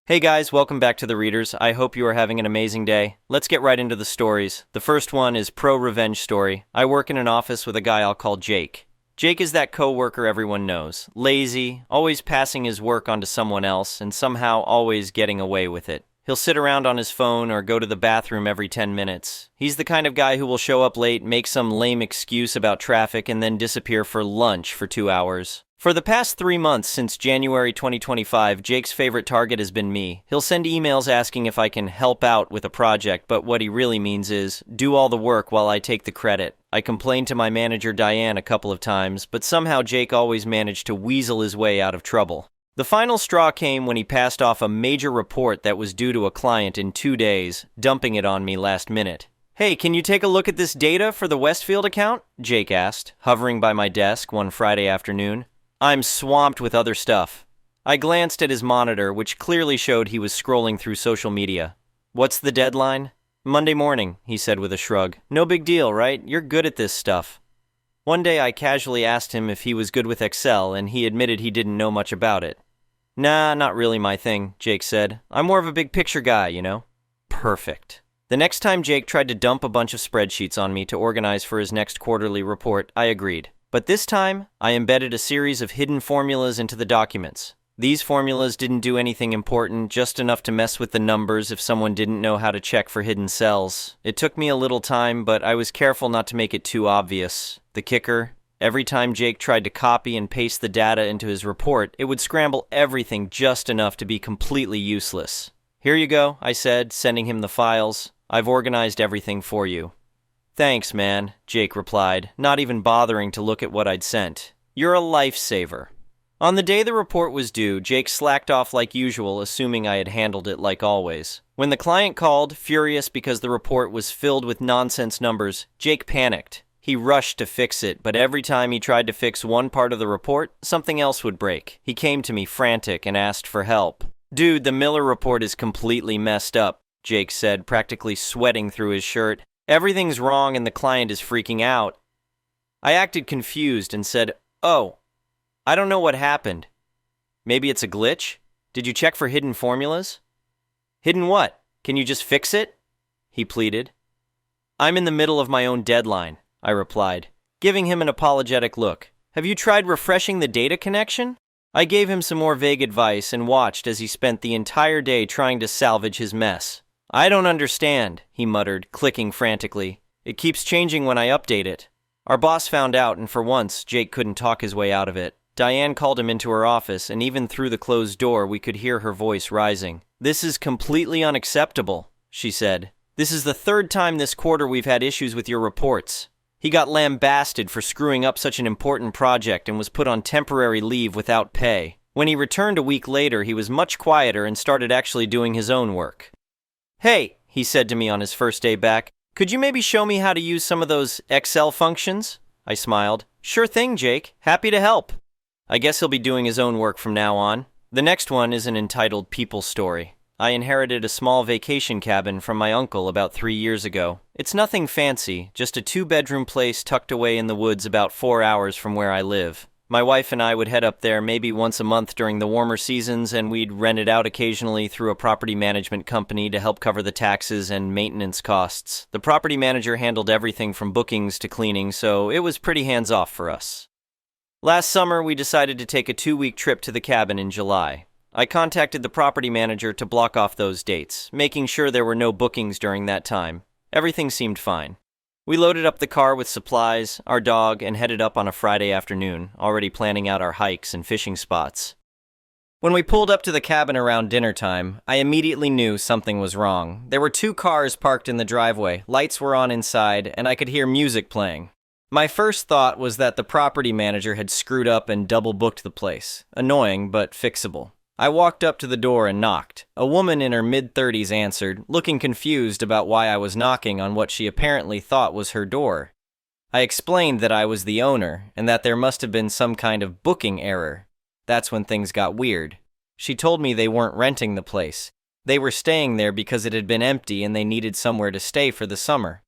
Hey guys, welcome back to The Readers. I hope you are having an amazing day. Let's get right into the stories. The first one is Pro Revenge Story. I work in an office with a guy I'll call Jake. Jake is that coworker everyone knows. Lazy, always passing his work onto someone else, and somehow always getting away with it. He'll sit around on his phone or go to the bathroom every 10 minutes. He's the kind of guy who will show up late, make some lame excuse about traffic, and then disappear for lunch for 2 hours. For the past 3 months since January 2025, Jake's favorite target has been me. He'll send emails asking if I can help out with a project, but what he really means is, do all the work while I take the credit. I complained to my manager Diane a couple of times, but somehow Jake always managed to weasel his way out of trouble. The final straw came when he passed off a major report that was due to a client in 2 days, dumping it on me last minute. "Hey, can you take a look at this data for the Westfield account?" Jake asked, hovering by my desk one Friday afternoon. I'm swamped with other stuff. I glanced at his monitor, which clearly showed he was scrolling through social media. "What's the deadline?" "Monday morning," he said with a shrug. "No big deal, right? You're good at this stuff." One day I casually asked him if he was good with Excel, and he admitted he didn't know much about it. "Nah, not really my thing," Jake said. "I'm more of a big picture guy, you know?" Perfect. The next time Jake tried to dump a bunch of spreadsheets on me to organize for his next quarterly report, I agreed. But this time, I embedded a series of hidden formulas into the documents. These formulas didn't do anything important, just enough to mess with the numbers if someone didn't know how to check for hidden cells. It took me a little time, but I was careful not to make it too obvious. The kicker: every time Jake tried to copy and paste the data into his report, it would scramble everything just enough to be completely useless. "Here you go," I said, sending him the files. "I've organized everything for you." "Thanks, man," Jake replied, not even bothering to look at what I'd sent. "You're a lifesaver." On the day the report was due, Jake slacked off like usual, assuming I had handled it like always. When the client called, furious because the report was filled with nonsense numbers, Jake panicked. He rushed to fix it, but every time he tried to fix one part of the report, something else would break. He came to me frantic and asked for help. "Dude, the Miller report is completely messed up," Jake said, practically sweating through his shirt. "Everything's wrong and the client is freaking out." I acted confused and said, "Oh, I don't know what happened. Maybe it's a glitch? Did you check for hidden formulas?" "Hidden what? Can you just fix it?" he pleaded. "I'm in the middle of my own deadline," I replied, giving him an apologetic look. "Have you tried refreshing the data connection?" I gave him some more vague advice and watched as he spent the entire day trying to salvage his mess. "I don't understand," he muttered, clicking frantically. "It keeps changing when I update it." Our boss found out, and for once, Jake couldn't talk his way out of it. Diane called him into her office, and even through the closed door, we could hear her voice rising. "This is completely unacceptable," she said. "This is the third time this quarter we've had issues with your reports." He got lambasted for screwing up such an important project and was put on temporary leave without pay. When he returned a week later, he was much quieter and started actually doing his own work. "Hey," he said to me on his first day back, "could you maybe show me how to use some of those Excel functions?" I smiled. "Sure thing, Jake. Happy to help." I guess he'll be doing his own work from now on. The next one is an entitled People Story. I inherited a small vacation cabin from my uncle about 3 years ago. It's nothing fancy, just a 2-bedroom place tucked away in the woods about 4 hours from where I live. My wife and I would head up there maybe once a month during the warmer seasons, and we'd rent it out occasionally through a property management company to help cover the taxes and maintenance costs. The property manager handled everything from bookings to cleaning, so it was pretty hands-off for us. Last summer, we decided to take a 2-week trip to the cabin in July. I contacted the property manager to block off those dates, making sure there were no bookings during that time. Everything seemed fine. We loaded up the car with supplies, our dog, and headed up on a Friday afternoon, already planning out our hikes and fishing spots. When we pulled up to the cabin around dinner time, I immediately knew something was wrong. There were 2 cars parked in the driveway, lights were on inside, and I could hear music playing. My first thought was that the property manager had screwed up and double-booked the place. Annoying, but fixable. I walked up to the door and knocked. A woman in her mid-30s answered, looking confused about why I was knocking on what she apparently thought was her door. I explained that I was the owner, and that there must have been some kind of booking error. That's when things got weird. She told me they weren't renting the place. They were staying there because it had been empty and they needed somewhere to stay for the summer.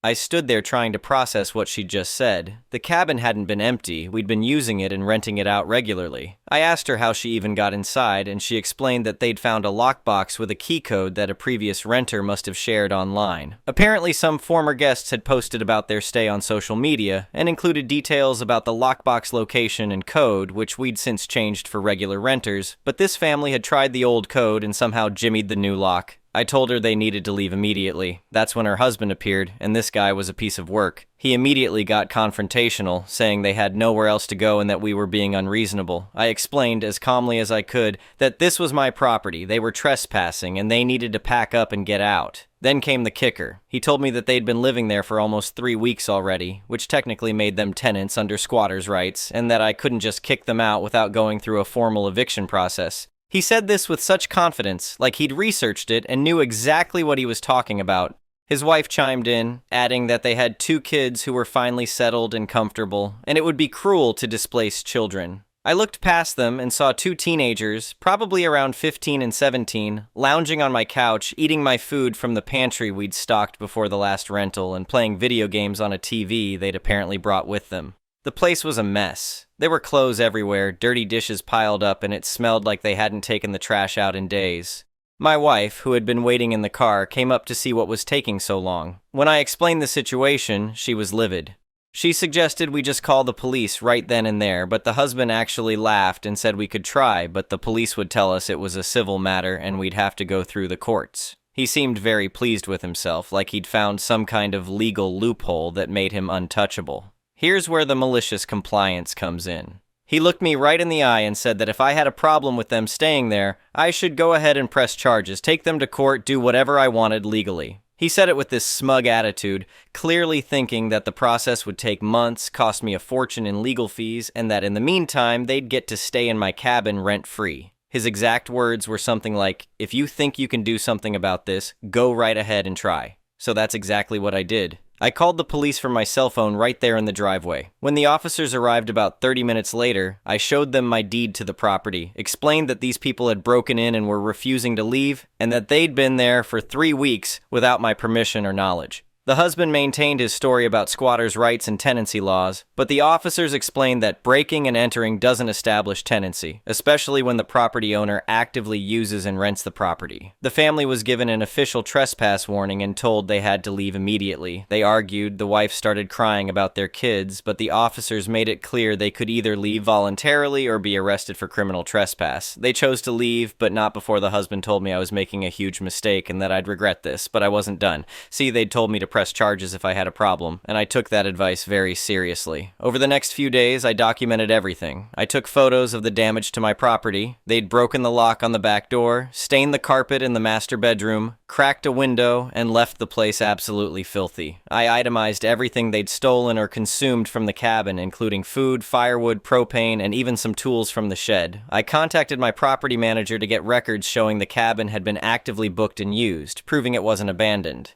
I stood there trying to process what she'd just said. The cabin hadn't been empty, we'd been using it and renting it out regularly. I asked her how she even got inside, and she explained that they'd found a lockbox with a key code that a previous renter must have shared online. Apparently, some former guests had posted about their stay on social media, and included details about the lockbox location and code, which we'd since changed for regular renters, but this family had tried the old code and somehow jimmied the new lock. I told her they needed to leave immediately. That's when her husband appeared, and this guy was a piece of work. He immediately got confrontational, saying they had nowhere else to go and that we were being unreasonable. I explained, as calmly as I could, that this was my property, they were trespassing, and they needed to pack up and get out. Then came the kicker. He told me that they'd been living there for almost 3 weeks already, which technically made them tenants under squatters' rights, and that I couldn't just kick them out without going through a formal eviction process. He said this with such confidence, like he'd researched it and knew exactly what he was talking about. His wife chimed in, adding that they had 2 kids who were finally settled and comfortable, and it would be cruel to displace children. I looked past them and saw 2 teenagers, probably around 15 and 17, lounging on my couch, eating my food from the pantry we'd stocked before the last rental and playing video games on a TV they'd apparently brought with them. The place was a mess. There were clothes everywhere, dirty dishes piled up, and it smelled like they hadn't taken the trash out in days. My wife, who had been waiting in the car, came up to see what was taking so long. When I explained the situation, she was livid. She suggested we just call the police right then and there, but the husband actually laughed and said we could try, but the police would tell us it was a civil matter and we'd have to go through the courts. He seemed very pleased with himself, like he'd found some kind of legal loophole that made him untouchable. Here's where the malicious compliance comes in. He looked me right in the eye and said that if I had a problem with them staying there, I should go ahead and press charges, take them to court, do whatever I wanted legally. He said it with this smug attitude, clearly thinking that the process would take months, cost me a fortune in legal fees, and that in the meantime, they'd get to stay in my cabin rent-free. His exact words were something like, "If you think you can do something about this, go right ahead and try." So that's exactly what I did. I called the police from my cell phone right there in the driveway. When the officers arrived about 30 minutes later, I showed them my deed to the property, explained that these people had broken in and were refusing to leave, and that they'd been there for 3 weeks without my permission or knowledge. The husband maintained his story about squatters' rights and tenancy laws, but the officers explained that breaking and entering doesn't establish tenancy, especially when the property owner actively uses and rents the property. The family was given an official trespass warning and told they had to leave immediately. They argued, the wife started crying about their kids, but the officers made it clear they could either leave voluntarily or be arrested for criminal trespass. They chose to leave, but not before the husband told me I was making a huge mistake and that I'd regret this, but I wasn't done. See, they'd told me to press charges if I had a problem, and I took that advice very seriously. Over the next few days, I documented everything. I took photos of the damage to my property. They'd broken the lock on the back door, stained the carpet in the master bedroom, cracked a window, and left the place absolutely filthy. I itemized everything they'd stolen or consumed from the cabin, including food, firewood, propane, and even some tools from the shed. I contacted my property manager to get records showing the cabin had been actively booked and used, proving it wasn't abandoned.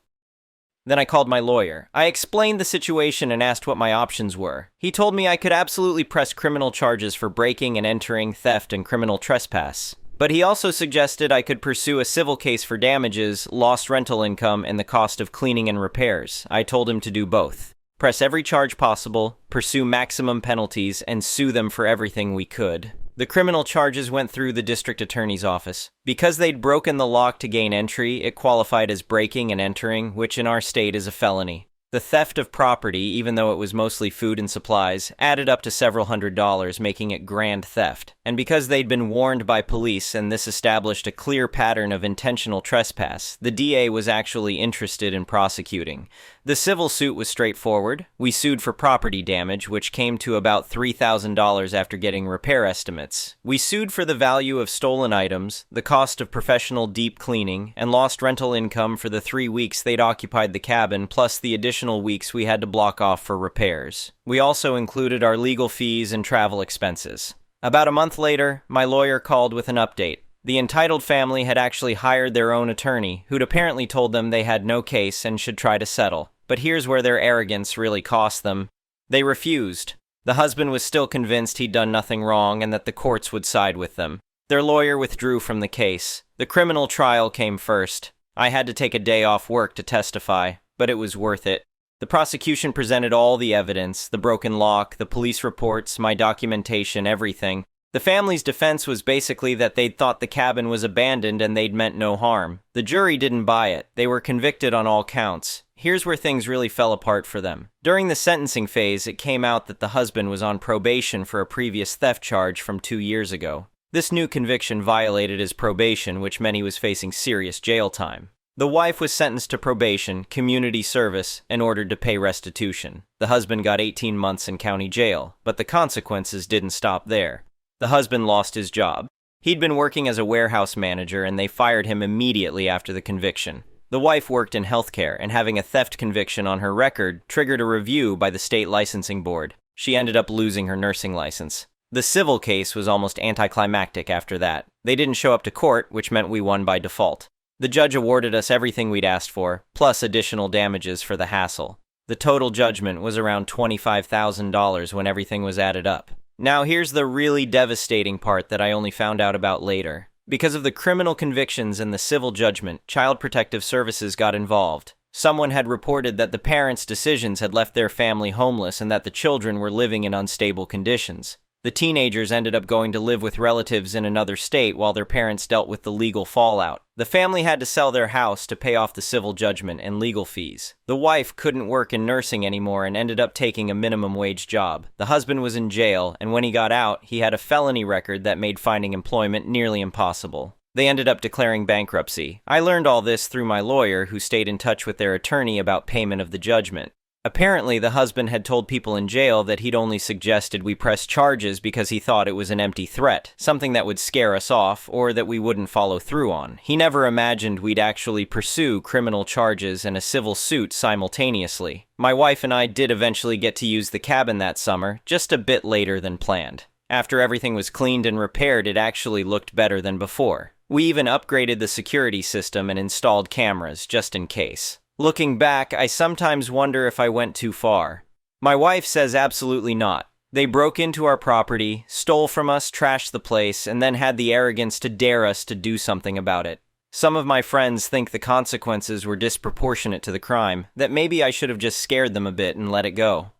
Then I called my lawyer. I explained the situation and asked what my options were. He told me I could absolutely press criminal charges for breaking and entering, theft, and criminal trespass. But he also suggested I could pursue a civil case for damages, lost rental income, and the cost of cleaning and repairs. I told him to do both. Press every charge possible, pursue maximum penalties, and sue them for everything we could. The criminal charges went through the district attorney's office. Because they'd broken the lock to gain entry, it qualified as breaking and entering, which in our state is a felony. The theft of property, even though it was mostly food and supplies, added up to several $100s, making it grand theft. And because they'd been warned by police and this established a clear pattern of intentional trespass, the DA was actually interested in prosecuting. The civil suit was straightforward. We sued for property damage, which came to about $3,000 after getting repair estimates. We sued for the value of stolen items, the cost of professional deep cleaning, and lost rental income for the 3 weeks they'd occupied the cabin, plus the additional weeks we had to block off for repairs. We also included our legal fees and travel expenses. About a month later, my lawyer called with an update. The entitled family had actually hired their own attorney, who'd apparently told them they had no case and should try to settle. But here's where their arrogance really cost them. They refused. The husband was still convinced he'd done nothing wrong and that the courts would side with them. Their lawyer withdrew from the case. The criminal trial came first. I had to take a day off work to testify, but it was worth it. The prosecution presented all the evidence, the broken lock, the police reports, my documentation, everything. The family's defense was basically that they'd thought the cabin was abandoned and they'd meant no harm. The jury didn't buy it. They were convicted on all counts. Here's where things really fell apart for them. During the sentencing phase, it came out that the husband was on probation for a previous theft charge from 2 years ago. This new conviction violated his probation, which meant he was facing serious jail time. The wife was sentenced to probation, community service, and ordered to pay restitution. The husband got 18 months in county jail, but the consequences didn't stop there. The husband lost his job. He'd been working as a warehouse manager, and they fired him immediately after the conviction. The wife worked in healthcare, and having a theft conviction on her record triggered a review by the state licensing board. She ended up losing her nursing license. The civil case was almost anticlimactic after that. They didn't show up to court, which meant we won by default. The judge awarded us everything we'd asked for, plus additional damages for the hassle. The total judgment was around $25,000 when everything was added up. Now here's the really devastating part that I only found out about later. Because of the criminal convictions and the civil judgment, Child Protective Services got involved. Someone had reported that the parents' decisions had left their family homeless and that the children were living in unstable conditions. The teenagers ended up going to live with relatives in another state while their parents dealt with the legal fallout. The family had to sell their house to pay off the civil judgment and legal fees. The wife couldn't work in nursing anymore and ended up taking a minimum wage job. The husband was in jail, and when he got out, he had a felony record that made finding employment nearly impossible. They ended up declaring bankruptcy. I learned all this through my lawyer, who stayed in touch with their attorney about payment of the judgment. Apparently, the husband had told people in jail that he'd only suggested we press charges because he thought it was an empty threat, something that would scare us off or that we wouldn't follow through on. He never imagined we'd actually pursue criminal charges and a civil suit simultaneously. My wife and I did eventually get to use the cabin that summer, just a bit later than planned. After everything was cleaned and repaired, it actually looked better than before. We even upgraded the security system and installed cameras, just in case. Looking back, I sometimes wonder if I went too far. My wife says absolutely not. They broke into our property, stole from us, trashed the place, and then had the arrogance to dare us to do something about it. Some of my friends think the consequences were disproportionate to the crime, that maybe I should have just scared them a bit and let it go.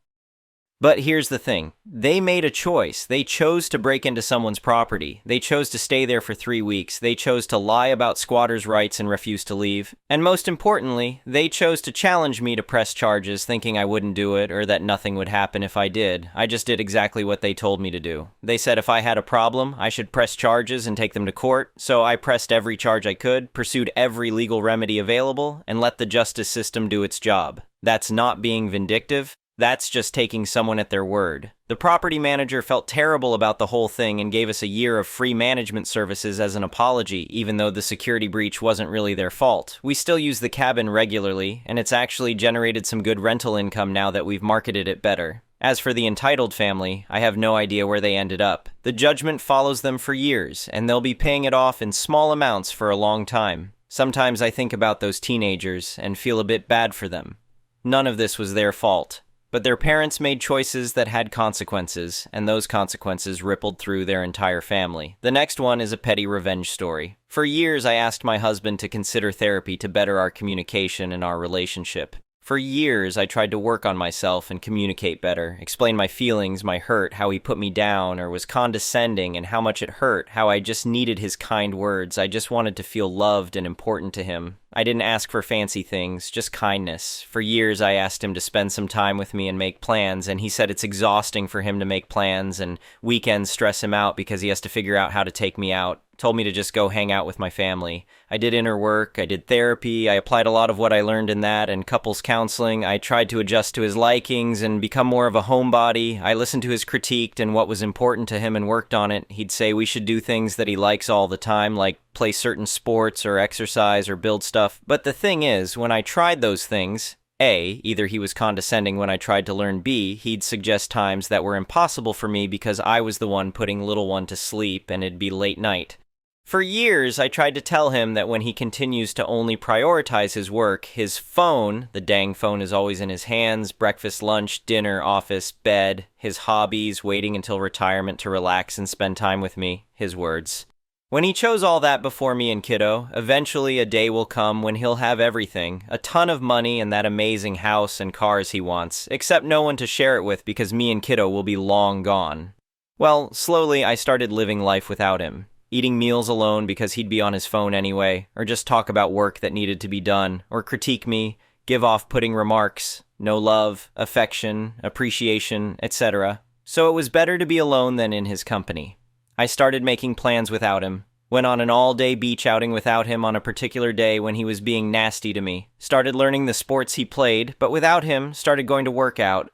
But here's the thing. They made a choice. They chose to break into someone's property. They chose to stay there for 3 weeks. They chose to lie about squatters' rights and refuse to leave. And most importantly, they chose to challenge me to press charges, thinking I wouldn't do it or that nothing would happen if I did. I just did exactly what they told me to do. They said if I had a problem, I should press charges and take them to court. So I pressed every charge I could, pursued every legal remedy available, and let the justice system do its job. That's not being vindictive. That's just taking someone at their word. The property manager felt terrible about the whole thing and gave us a year of free management services as an apology, even though the security breach wasn't really their fault. We still use the cabin regularly, and it's actually generated some good rental income now that we've marketed it better. As for the entitled family, I have no idea where they ended up. The judgment follows them for years, and they'll be paying it off in small amounts for a long time. Sometimes I think about those teenagers and feel a bit bad for them. None of this was their fault. But their parents made choices that had consequences, and those consequences rippled through their entire family. The next one is a petty revenge story. For years, I asked my husband to consider therapy to better our communication and our relationship. For years, I tried to work on myself and communicate better, explain my feelings, my hurt, how he put me down or was condescending and how much it hurt, how I just needed his kind words. I just wanted to feel loved and important to him. I didn't ask for fancy things, just kindness. For years, I asked him to spend some time with me and make plans, and he said it's exhausting for him to make plans, and weekends stress him out because he has to figure out how to take me out. Told me to just go hang out with my family. I did inner work, I did therapy, I applied a lot of what I learned in that and couples counseling. I tried to adjust to his likings and become more of a homebody. I listened to his critique and what was important to him and worked on it. He'd say we should do things that he likes all the time, like play certain sports or exercise or build stuff. But the thing is, when I tried those things, A, either he was condescending when I tried to learn, B, he'd suggest times that were impossible for me because I was the one putting little one to sleep and it'd be late night. For years, I tried to tell him that when he continues to only prioritize his work, his phone, the dang phone is always in his hands, breakfast, lunch, dinner, office, bed, his hobbies, waiting until retirement to relax and spend time with me, his words. When he chose all that before me and Kiddo, eventually a day will come when he'll have everything, a ton of money and that amazing house and cars he wants, except no one to share it with because me and Kiddo will be long gone. Well, slowly I started living life without him, eating meals alone because he'd be on his phone anyway, or just talk about work that needed to be done, or critique me, give off-putting remarks, no love, affection, appreciation, etc. So it was better to be alone than in his company. I started making plans without him, went on an all-day beach outing without him on a particular day when he was being nasty to me, started learning the sports he played, but without him, started going to work out.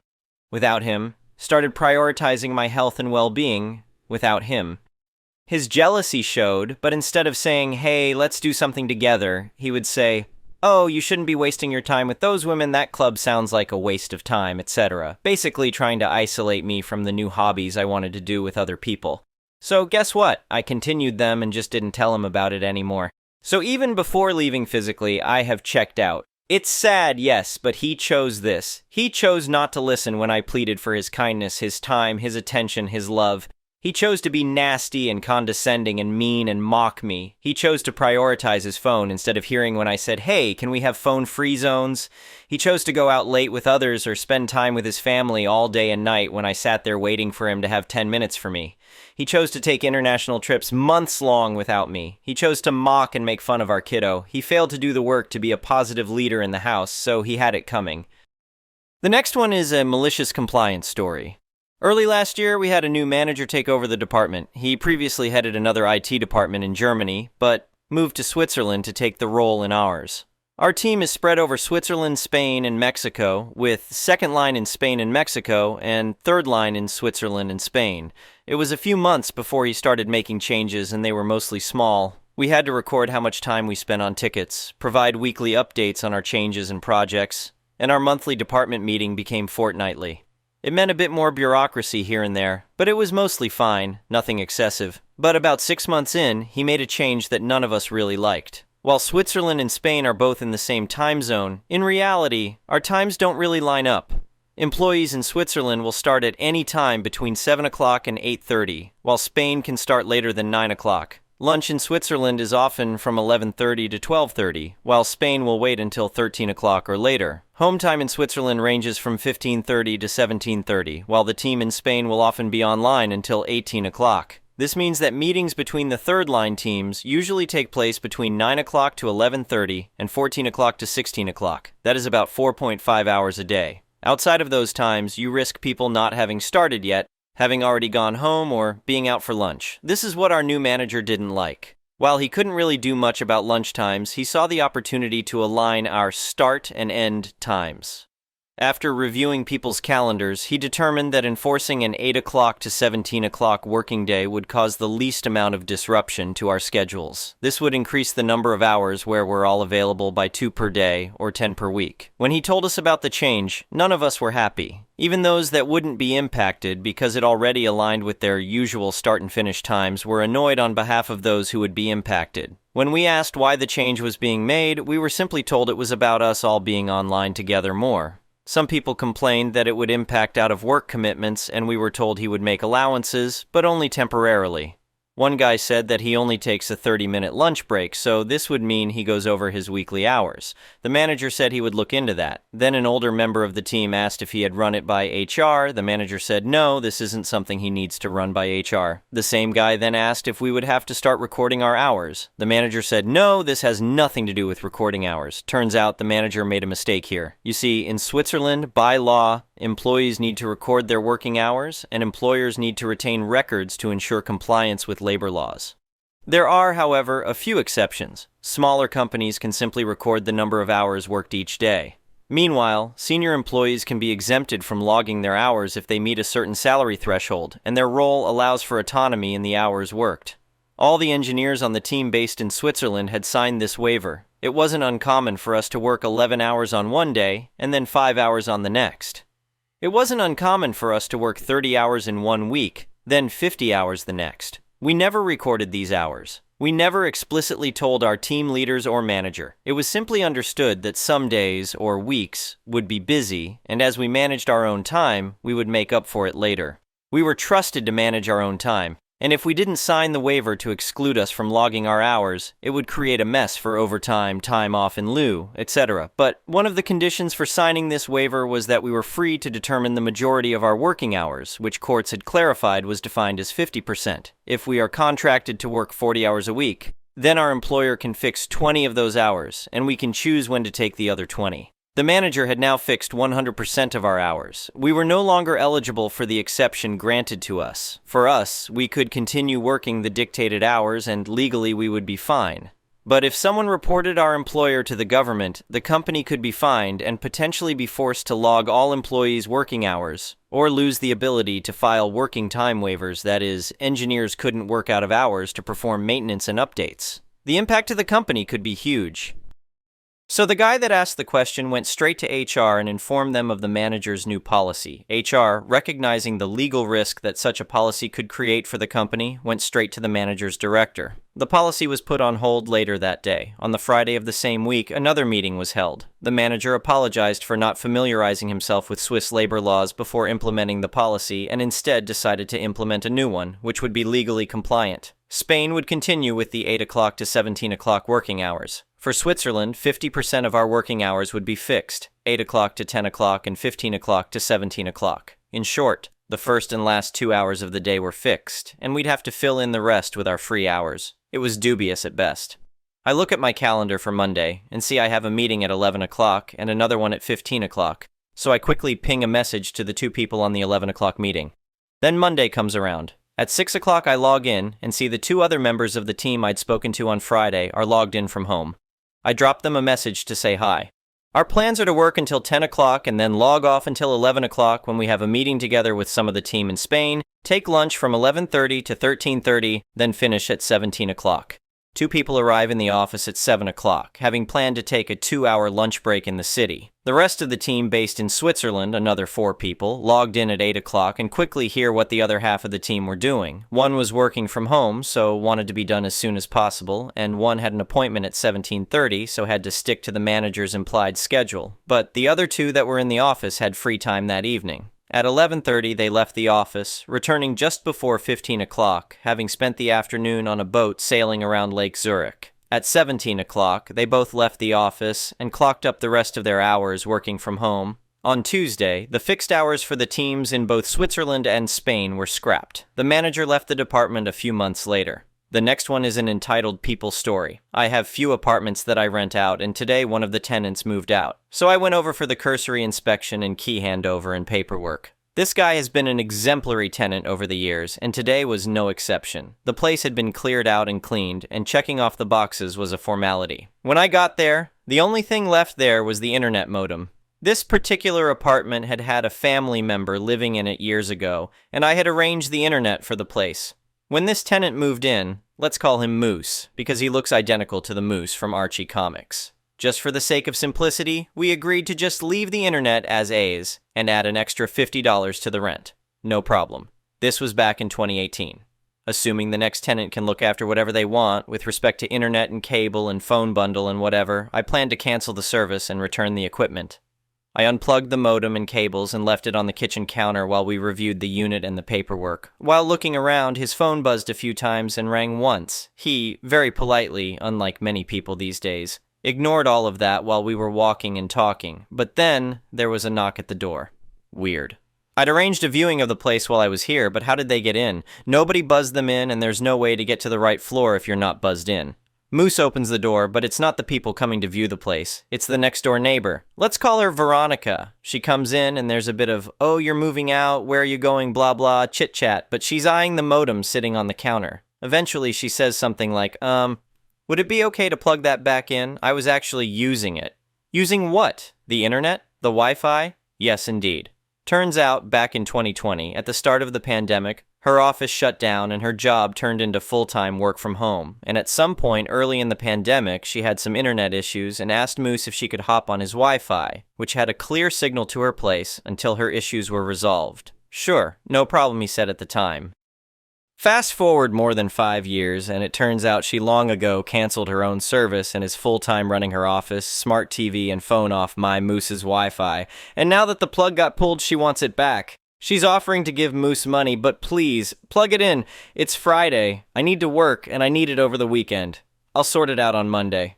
Without him, started prioritizing my health and well-being, without him. His jealousy showed, but instead of saying, "Hey, let's do something together," he would say, "Oh, you shouldn't be wasting your time with those women, that club sounds like a waste of time," etc. Basically trying to isolate me from the new hobbies I wanted to do with other people. So guess what? I continued them and just didn't tell him about it anymore. So even before leaving physically, I have checked out. It's sad, yes, but he chose this. He chose not to listen when I pleaded for his kindness, his time, his attention, his love. He chose to be nasty and condescending and mean and mock me. He chose to prioritize his phone instead of hearing when I said, "Hey, can we have phone-free zones?" He chose to go out late with others or spend time with his family all day and night when I sat there waiting for him to have 10 minutes for me. He chose to take international trips months long without me. He chose to mock and make fun of our kiddo. He failed to do the work to be a positive leader in the house, so he had it coming. The next one is a malicious compliance story. Early last year, we had a new manager take over the department. He previously headed another IT department in Germany, but moved to Switzerland to take the role in ours. Our team is spread over Switzerland, Spain, and Mexico, with second line in Spain and Mexico, and third line in Switzerland and Spain. It was a few months before he started making changes, and they were mostly small. We had to record how much time we spent on tickets, provide weekly updates on our changes and projects, and our monthly department meeting became fortnightly. It meant a bit more bureaucracy here and there, but it was mostly fine, nothing excessive. But about 6 months in, he made a change that none of us really liked. While Switzerland and Spain are both in the same time zone, in reality, our times don't really line up. Employees in Switzerland will start at any time between 7 o'clock and 8:30, while Spain can start later than 9 o'clock. Lunch in Switzerland is often from 11:30 to 12:30, while Spain will wait until 13 o'clock or later. Home time in Switzerland ranges from 15:30 to 17:30, while the team in Spain will often be online until 18 o'clock. This means that meetings between the third-line teams usually take place between 9 o'clock to 11:30 and 14 o'clock to 16 o'clock. That is about 4.5 hours a day. Outside of those times, you risk people not having started yet, having already gone home, or being out for lunch. This is what our new manager didn't like. While he couldn't really do much about lunch times, he saw the opportunity to align our start and end times. After reviewing people's calendars, he determined that enforcing an 8 o'clock to 17 o'clock working day would cause the least amount of disruption to our schedules. This would increase the number of hours where we're all available by 2 per day or 10 per week. When he told us about the change, none of us were happy. Even those that wouldn't be impacted because it already aligned with their usual start and finish times were annoyed on behalf of those who would be impacted. When we asked why the change was being made, we were simply told it was about us all being online together more. Some people complained that it would impact out-of-work commitments, and we were told he would make allowances, but only temporarily. One guy said that he only takes a 30-minute lunch break, so this would mean he goes over his weekly hours. The manager said he would look into that. Then an older member of the team asked if he had run it by HR. The manager said no, this isn't something he needs to run by HR. The same guy then asked if we would have to start recording our hours. The manager said no, this has nothing to do with recording hours. Turns out the manager made a mistake here. You see, in Switzerland, by law, employees need to record their working hours, and employers need to retain records to ensure compliance with labor laws. There are, however, a few exceptions. Smaller companies can simply record the number of hours worked each day. Meanwhile, senior employees can be exempted from logging their hours if they meet a certain salary threshold, and their role allows for autonomy in the hours worked. All the engineers on the team based in Switzerland had signed this waiver. It wasn't uncommon for us to work 11 hours on one day and then 5 hours on the next. It wasn't uncommon for us to work 30 hours in 1 week, then 50 hours the next. We never recorded these hours. We never explicitly told our team leaders or manager. It was simply understood that some days or weeks would be busy, and as we managed our own time, we would make up for it later. We were trusted to manage our own time. And if we didn't sign the waiver to exclude us from logging our hours, it would create a mess for overtime, time off in lieu, etc. But one of the conditions for signing this waiver was that we were free to determine the majority of our working hours, which courts had clarified was defined as 50%. If we are contracted to work 40 hours a week, then our employer can fix 20 of those hours, and we can choose when to take the other 20. The manager had now fixed 100% of our hours. We were no longer eligible for the exception granted to us. For us, we could continue working the dictated hours and legally we would be fine. But if someone reported our employer to the government, the company could be fined and potentially be forced to log all employees' working hours, or lose the ability to file working time waivers, that is, engineers couldn't work out of hours to perform maintenance and updates. The impact to the company could be huge. So the guy that asked the question went straight to HR and informed them of the manager's new policy. HR, recognizing the legal risk that such a policy could create for the company, went straight to the manager's director. The policy was put on hold later that day. On the Friday of the same week, another meeting was held. The manager apologized for not familiarizing himself with Swiss labor laws before implementing the policy and instead decided to implement a new one, which would be legally compliant. Spain would continue with the 8 o'clock to 17 o'clock working hours. For Switzerland, 50% of our working hours would be fixed, 8 o'clock to 10 o'clock and 15 o'clock to 17 o'clock. In short, the first and last 2 hours of the day were fixed, and we'd have to fill in the rest with our free hours. It was dubious at best. I look at my calendar for Monday and see I have a meeting at 11 o'clock and another one at 15 o'clock, so I quickly ping a message to the two people on the 11 o'clock meeting. Then Monday comes around. At 6 o'clock I log in and see the two other members of the team I'd spoken to on Friday are logged in from home. I drop them a message to say hi. Our plans are to work until 10 o'clock and then log off until 11 o'clock when we have a meeting together with some of the team in Spain, take lunch from 11:30 to 13:30, then finish at 17 o'clock. Two people arrive in the office at 7 o'clock, having planned to take a 2-hour lunch break in the city. The rest of the team based in Switzerland, another 4 people, logged in at 8 o'clock and quickly hear what the other half of the team were doing. One was working from home, so wanted to be done as soon as possible, and one had an appointment at 17:30, so had to stick to the manager's implied schedule. But the other two that were in the office had free time that evening. At 11:30, they left the office, returning just before 15 o'clock, having spent the afternoon on a boat sailing around Lake Zurich. At 17 o'clock, they both left the office and clocked up the rest of their hours working from home. On Tuesday, the fixed hours for the teams in both Switzerland and Spain were scrapped. The manager left the department a few months later. The next one is an entitled People story. I have few apartments that I rent out, and today one of the tenants moved out. So I went over for the cursory inspection and key handover and paperwork. This guy has been an exemplary tenant over the years, and today was no exception. The place had been cleared out and cleaned, and checking off the boxes was a formality. When I got there, the only thing left there was the internet modem. This particular apartment had had a family member living in it years ago, and I had arranged the internet for the place. When this tenant moved in, let's call him Moose, because he looks identical to the Moose from Archie Comics. Just for the sake of simplicity, we agreed to just leave the internet as is and add an extra $50 to the rent. No problem. This was back in 2018. Assuming the next tenant can look after whatever they want with respect to internet and cable and phone bundle and whatever, I planned to cancel the service and return the equipment. I unplugged the modem and cables and left it on the kitchen counter while we reviewed the unit and the paperwork. While looking around, his phone buzzed a few times and rang once. He, very politely, unlike many people these days, ignored all of that while we were walking and talking. But then, there was a knock at the door. Weird. I'd arranged a viewing of the place while I was here, but how did they get in? Nobody buzzed them in, and there's no way to get to the right floor if you're not buzzed in. Moose opens the door, but it's not the people coming to view the place. It's the next door neighbor. Let's call her Veronica. She comes in and there's a bit of, oh, you're moving out, where are you going, blah blah, chit-chat, but she's eyeing the modem sitting on the counter. Eventually she says something like, would it be okay to plug that back in? I was actually using it. Using what? The internet? The Wi-Fi? Yes, indeed. Turns out, back in 2020, at the start of the pandemic, her office shut down and her job turned into full-time work from home, and at some point early in the pandemic, she had some internet issues and asked Moose if she could hop on his Wi-Fi, which had a clear signal to her place until her issues were resolved. Sure, no problem, he said at the time. Fast forward more than 5 years, and it turns out she long ago canceled her own service and is full-time running her office, smart TV, and phone off my Moose's Wi-Fi, and now that the plug got pulled, she wants it back. She's offering to give Moose money, but please, plug it in. It's Friday. I need to work, and I need it over the weekend. I'll sort it out on Monday.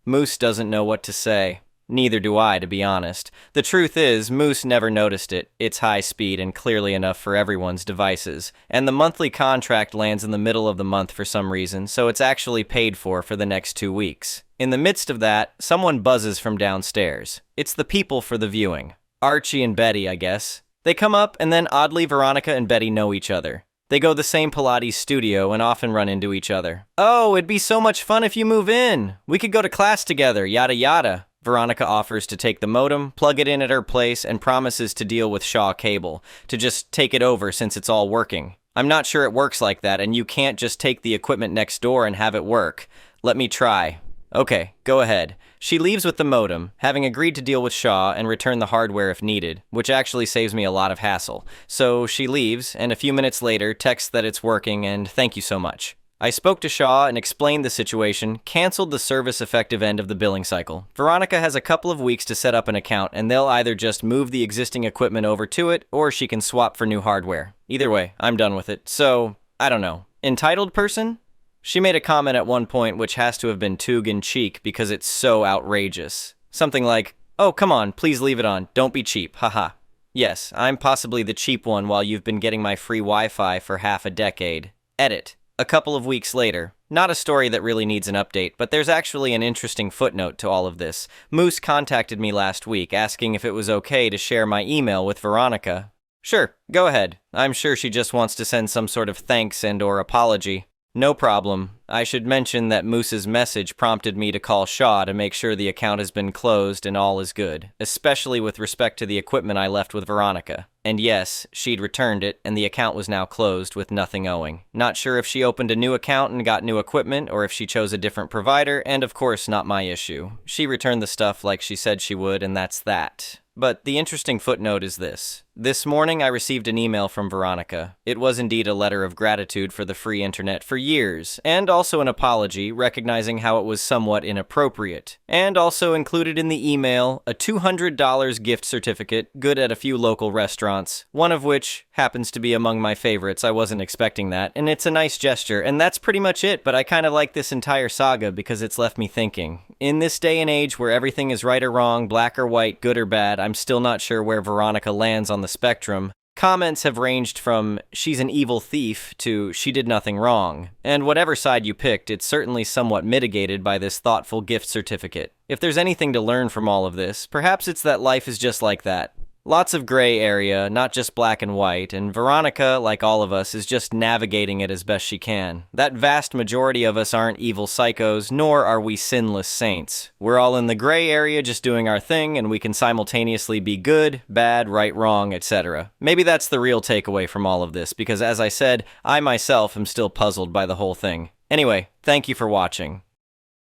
Moose doesn't know what to say. Neither do I, to be honest. The truth is, Moose never noticed it. It's high speed and clearly enough for everyone's devices. And the monthly contract lands in the middle of the month for some reason, so it's actually paid for the next 2 weeks. In the midst of that, someone buzzes from downstairs. It's the people for the viewing. Archie and Betty, I guess. They come up, and then oddly, Veronica and Betty know each other. They go the same Pilates studio and often run into each other. Oh, it'd be so much fun if you move in. We could go to class together, yada yada. Veronica offers to take the modem, plug it in at her place, and promises to deal with Shaw Cable, to just take it over since it's all working. I'm not sure it works like that, and you can't just take the equipment next door and have it work. Let me try. Okay, go ahead. She leaves with the modem, having agreed to deal with Shaw and return the hardware if needed, which actually saves me a lot of hassle. So she leaves, and a few minutes later texts that it's working and thank you so much. I spoke to Shaw and explained the situation, canceled the service effective end of the billing cycle. Veronica has a couple of weeks to set up an account, and they'll either just move the existing equipment over to it, or she can swap for new hardware. Either way, I'm done with it. So, I don't know. Entitled person? She made a comment at one point which has to have been tongue-in-cheek because it's so outrageous. Something like, "Oh, come on, please leave it on. Don't be cheap, haha." Yes, I'm possibly the cheap one while you've been getting my free Wi-Fi for half a decade. Edit. A couple of weeks later. Not a story that really needs an update, but there's actually an interesting footnote to all of this. Moose contacted me last week asking if it was okay to share my email with Veronica. Sure, go ahead. I'm sure she just wants to send some sort of thanks and/or apology. No problem. I should mention that Moose's message prompted me to call Shaw to make sure the account has been closed and all is good, especially with respect to the equipment I left with Veronica. And yes, she'd returned it, and the account was now closed with nothing owing. Not sure if she opened a new account and got new equipment, or if she chose a different provider, and of course not my issue. She returned the stuff like she said she would, and that's that. But the interesting footnote is this. This morning I received an email from Veronica. It was indeed a letter of gratitude for the free internet for years, and also an apology recognizing how it was somewhat inappropriate. And also included in the email, a $200 gift certificate, good at a few local restaurants, one of which happens to be among my favorites. I wasn't expecting that, and it's a nice gesture, and that's pretty much it, but I kind of like this entire saga because it's left me thinking. In this day and age where everything is right or wrong, black or white, good or bad, I'm still not sure where Veronica lands on the spectrum. Comments have ranged from, she's an evil thief, to she did nothing wrong. And whatever side you picked, it's certainly somewhat mitigated by this thoughtful gift certificate. If there's anything to learn from all of this, perhaps it's that life is just like that. Lots of gray area, not just black and white, and Veronica, like all of us, is just navigating it as best she can. That vast majority of us aren't evil psychos, nor are we sinless saints. We're all in the gray area just doing our thing, and we can simultaneously be good, bad, right, wrong, etc. Maybe that's the real takeaway from all of this, because as I said, I myself am still puzzled by the whole thing. Anyway, thank you for watching.